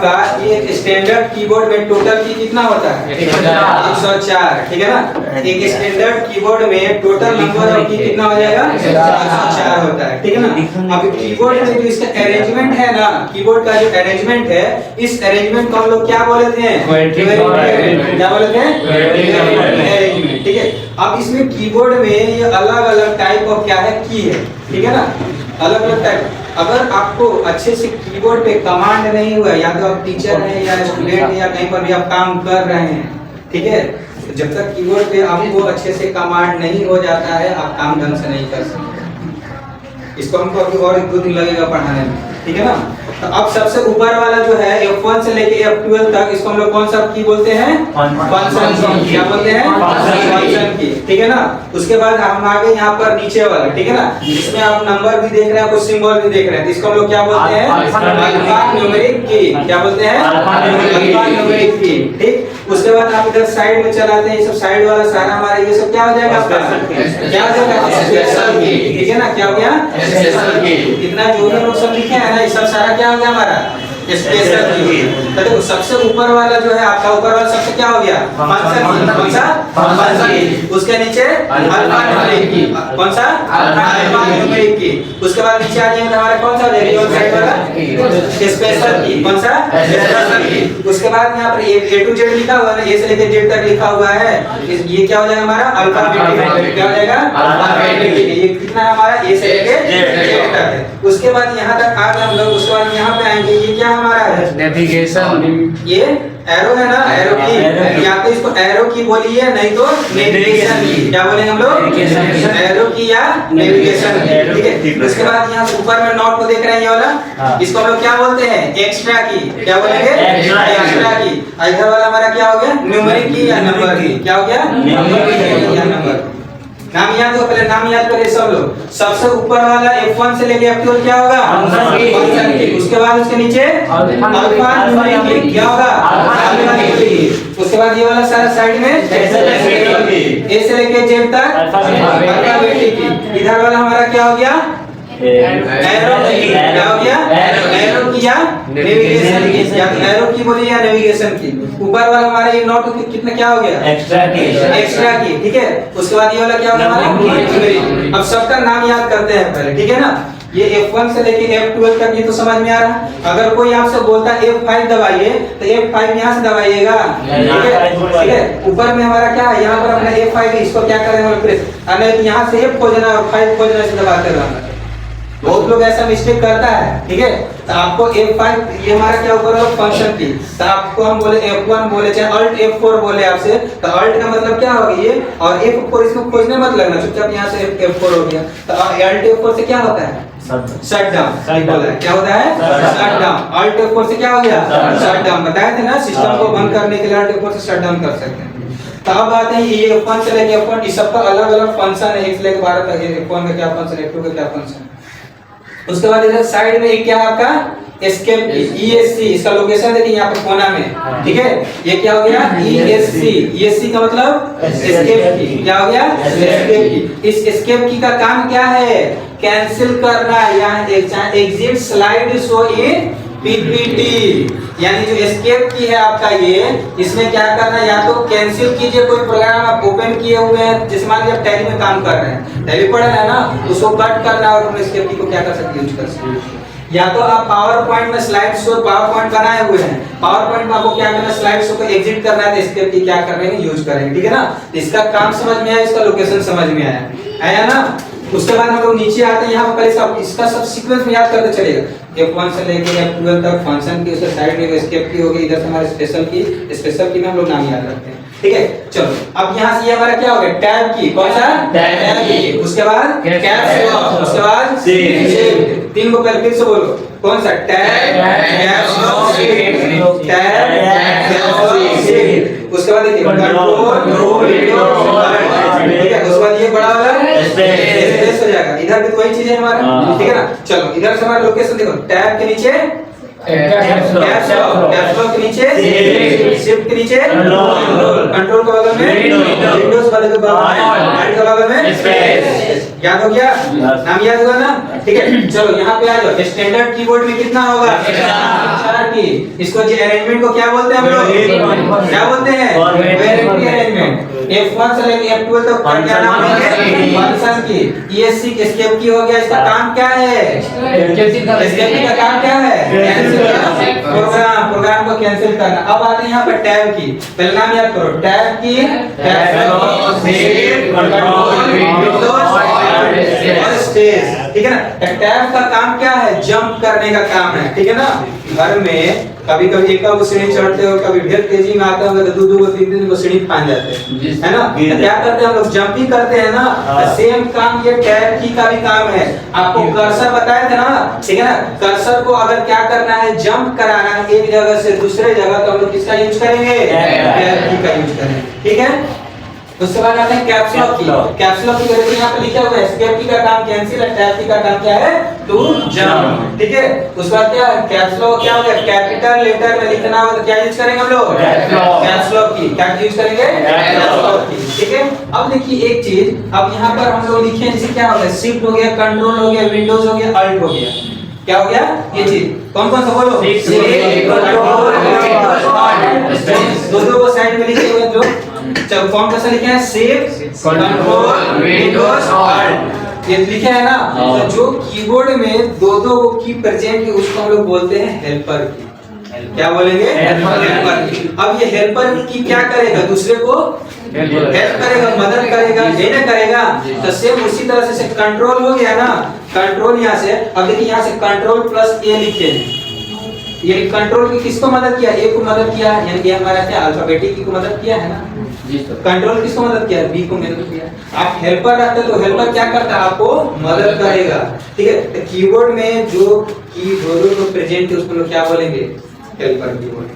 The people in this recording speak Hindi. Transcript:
आपका ये स्टैंडर्ड कीबोर्ड में टोटल की कितना होता है 104, ठीक है ना। एक स्टैंडर्ड कीबोर्ड में टोटल नंबर ऑफ की कितना हो जाएगा 104 होता है, ठीक है ना। अब कीबोर्ड में जो इसका अरेंजमेंट है ना, कीबोर्ड का जो अरेंजमेंट है, इस अरेंजमेंट को हम लोग क्या बोलते हैं, क्या बोलते हैं, अरेंजमेंट, ठीक है। अब इसमें कीबोर्ड में ये अलग अलग टाइप ऑफ क्या है, की है, ठीक है ना, अलग अलग टाइप। अगर आपको अच्छे से कीबोर्ड पे कमांड नहीं हुआ, या तो आप टीचर हैं या स्टूडेंट हैं या कहीं पर भी आप काम कर रहे हैं, ठीक है, जब तक कीबोर्ड पे आपको अच्छे से कमांड नहीं हो जाता है, आप काम ढंग से नहीं कर सकते। इसको हमको अभी और 1-2 दिन लगेगा पढ़ाने में, ठीक है ना। तो अब सबसे ऊपर वाला जो है F1 से लेके F12 तक, इसको हम लोग कौन सा की बोलते हैं, फंक्शन की, क्या बोलते हैं, फंक्शन की, ठीक है ना। उसके बाद हम आगे यहाँ पर नीचे वाला, ठीक है ना, इसमें आप नंबर भी देख रहे हैं, कुछ सिंबल भी देख रहे हैं, तो इसको हम लोग क्या बोलते हैं, अल्फा न्यूमेरिक की, क्या बोलते हैं, अल्फा न्यूमेरिक की, ठीक। उसके बाद आप इधर साइड में चलाते हैं, ये सब साइड वाला सारा हमारा ये सब क्या हो जाएगा आपका, क्या हो जाएगा, स्पेशल की, ठीक है ना, क्या हो गया, स्पेशल की। इतना जो भी लोग सब लिखे हैं ना, ये सब सारा क्या हो गया हमारा, स्पेशल की। तो देखो सबसे ऊपर वाला जो है आपका, ऊपर वाला सबसे क्या हो गया, फंक्शन की, कौन सा, फंक्शन की। उसके नीचे अल्फा न्यूमेरिक की, कौन सा, अल्फा न्यूमेरिक की। उसके बाद नीचे आ जाएंगे हमारे कौन सा हो जाएगा, ये साइड वाला स्पेशल की, कौन सा, स्पेशल की। उसके बाद यहाँ पर A to Z लिखा हुआ है ना, A से लेकर Z तक लिखा हुआ है, ये क्या हो जाएगा हमारा, अल्फाबेटिक, क्या हो जाएगा, अल्फाबेटिक। ये कितना है हमारा, A से लेकर Z तक है। उसके बाद यहाँ तक आ गए हम लोग, उसके बाद यहाँ पे आएंगे, ये क्या हमारा है, नेविगेशन। ये एरो है ना, एरो की, या तो इसको एरो की बोलिए, नहीं तो नेविगेशन की, क्या बोलेंगे हम लोग, एरो की या नेविगेशन की, ठीक है। उसके बाद यहाँ ऊपर में नोट को देख रहे हैं, ये वाला, इसको हम लोग क्या बोलते हैं, एक्स्ट्रा की, क्या बोलेंगे, एक्स्ट्रा की। इधर वाला हमारा क्या हो गया, न्यूमेरिक की या नंबर की, क्या हो गया, न्यूमेरिक या नंबर। नाम याद हो, पहले नाम याद करिए सब लोग। सबसे ऊपर वाला F1 से लेके F12 क्या होगा, फंक्शन की। उसके बाद उसके नीचे अल्फा न्यूमेरिक की, क्या होगा, अल्फा न्यूमेरिक की। उसके बाद ये वाला सारा साइड में A से लेके Z तक अल्फाबेटिक की। इधर वाला हमारा क्या हो गया, एरो की, क्या हो गया, एरो की या नेविगेशन की, या एरो की बोलिए या नेविगेशन की। ऊपर वाला हमारा ये नोट कितना क्या हो गया, एक्स्ट्रा की, एक्स्ट्रा की, ठीक है। उसके बाद ये वाला क्या होगा हमारा, न्यूमेरिक। अब सबका नाम याद करते हैं पहले, ठीक है ना। ये F1 से लेके F12 तक, ये तो समझ में आ रहा है। अगर कोई आपसे बोलता है F5 दबाइए, तो F5 यहाँ से दबाइएगा, ठीक है। ऊपर में हमारा क्या है, यहाँ पर अपना F5, इसको क्या करेंगे प्रेस, नहीं तो यहाँ से F खोजना और 5 खोजना से दबाते रहना। बहुत लोग ऐसा मिस्टेक करता है, ठीक है। तो आपको F5, ये हमारा क्या ऊपर है, फंक्शन की। तो आपको हम बोले F1 बोले, चाहे Alt F4 बोले आपसे, तो Alt का मतलब क्या होगा ये, और F4 इसको खोजने मत लगना, चुपचाप यहाँ से F4 हो गया। तो Alt F4 से क्या होता है, शट डाउन, बोला है, क्या होता है, शट डाउन। Alt F4 से क्या हो गया, शट डाउन। बताए थे ना, सिस्टम को बंद करने के लिए Alt F4 से शट डाउन कर सकते हैं। तो अब आते हैं ये F1 से लेके F1, इस सबका अलग अलग फंक्शन है, 1 से लेके 12 तक F1 का क्या फंक्शन, F2 का क्या फंक्शन। उसके बाद इधर साइड में एक क्या है आपका, एस्केप की, ESC, इसका लोकेशन देखिए यहाँ पे कोना में, ठीक है। ये क्या हो गया, ESC, ESC का मतलब एस्केप की, क्या हो गया, एस्केप की। इस एस्केप की का काम क्या है, कैंसिल करना, या exit slide show in PPT, यानी जो एस्केप की है आपका ये, इसमें क्या करना, या तो कैंसिल कीजिए कोई प्रोग्राम आप ओपन किए हुए हैं, जैसे मान लीजिए आप टैली में काम कर रहे हैं, टैली पढ़ रहे हैं ना, उसको कट करना और अपने एस्केप की को क्या कर सकते हैं, यूज कर सकते हैं। या तो आप पावर पॉइंट में स्लाइड शो, पावर पॉइंट बनाए हुए हैं, पावर पॉइंट में आपको क्या करना है, स्लाइड शो को एग्जिट करना है, तो एस्केप की क्या कर रहे हैं, यूज करेंगे, ठीक है ना। इसका काम समझ में आया, इसका लोकेशन समझ में आया ना। उसके बाद हम लोग नीचे आते हैं, यहाँ पर सब इसका सब सीक्वेंस में याद करते चलेगा। F1 से लेके F12 तक फंक्शन की, उसके साइड में एस्केप की होगी, इधर से हमारे स्पेशल की में हम लोग नाम याद रखते हैं, ठीक है। चलो अब यहाँ से ये हमारा क्या हो गया, टैब की, कौन सा, टैब की। उसके बाद कैप्स लॉक, उसके बाद शिफ्ट। 3 को पहले फिर से बोलो, कौन सा, tab, caps lock, shift, tab, caps lock, shift. उसके बाद देखिए कंट्रोल, रेडियो, ठीक है। उसके बाद ये बड़ा वाला स्पेस हो जाएगा, इधर भी तो वही चीज है हमारा, ठीक है ना। चलो इधर से हमारा लोकेशन देखो, टैब के नीचे कैप्स लॉक के नीचे शिफ्ट के नीचे कंट्रोल के बगल में विंडोज वाले के बगल में स्पेस। याद हो गया, नाम याद होगा ना, ठीक है। चलो यहाँ पे आ जाओ, स्टैंडर्ड कीबोर्ड में कितना होगा, 4 की, इसको जो अरेंजमेंट को क्या बोलते हैं हम लोग? क्या बोलते हैं? Quadratic arrangement. F1 से लेकर F12 तक क्या नाम है? फंक्शन की। ESC एस्केप की हो गया, इसका काम क्या है? एस्केप का काम क्या है? कैंसिल करना, प्रोग्राम को कैंसिल करना। अब आते हैं यहाँ पर टैब की, पहले नाम याद करो, टैब की, सेव, कंट्रोल, विंडोज और स्पेस, ठीक है ना। टैब का काम क्या है? जंप करने का काम है, ठीक है ना। घर में कभी कभी एक को सीढ़ी चढ़ते हो, कभी ढेर तेजी में आते हो तो दो तीन को सीढ़ी फान जाते हैं, है ना। तो क्या करते हैं हम लोग? जंपिंग करते हैं ना। सेम काम ये टैब की का भी काम है। आपको कर्सर बताया था ना, ठीक है ना। कर्सर को अगर क्या करना है? जंप कराना है एक जगह से दूसरे जगह, तो हम लोग किसका यूज करेंगे? टैब की का यूज करेंगे, ठीक है। उसके बाद आते हैं कैप्स लॉक की। कैप्स लॉक की जैसे यहाँ पे लिखा हुआ है, एस्केप की का काम कैंसिल है, टैब की का काम क्या है? टू जंप, ठीक है। उसके बाद क्या है? कैप्स लॉक क्या हो गया? कैपिटल लेटर में लिखना हो तो क्या यूज करेंगे हम लोग? कैप्स लॉक की। क्या यूज करेंगे? कैप्स लॉक की, ठीक है। अब देखिए एक चीज, अब यहाँ पर हम लोग लिखे जैसे क्या हो गया? शिफ्ट हो गया, कंट्रोल हो गया, विंडोज हो गया, अल्ट हो गया। क्या हो गया? ये चीज कौन कौन सा बोलो? दो को साइड में लिखे हुए जो चलो फॉर्म कैसा लिखे हैं? सेव, कंट्रोल, विंडोज, अल्ट, ये लिखे है ना। तो जो कीबोर्ड में दो को की प्रेजेंट है उसको हम लोग बोलते हैं हेल्पर की। क्या बोलेंगे? हेल्पर की। अब ये हेल्पर की क्या करेगा? दूसरे को हेल्प करेगा, मदद करेगा, देना करेगा। तो सेम उसी तरह से कंट्रोल हो गया ना, कंट्रोल यहाँ से। अब देखिए यहाँ से कंट्रोल प्लस ए लिखे हैं, ये कंट्रोल की किसको मदद किया? ए को मदद किया, यानी कि हमारा क्या अल्फाबेटिक की को मदद किया है ना। कंट्रोल किसको मदद किया? बी को मदद किया। आप हेल्पर रखते तो हेल्पर क्या करता है? आपको मदद करेगा, ठीक है। तो कीबोर्ड में जो की दो प्रेजेंट है उसको लोग क्या बोलेंगे? Helper keyboard.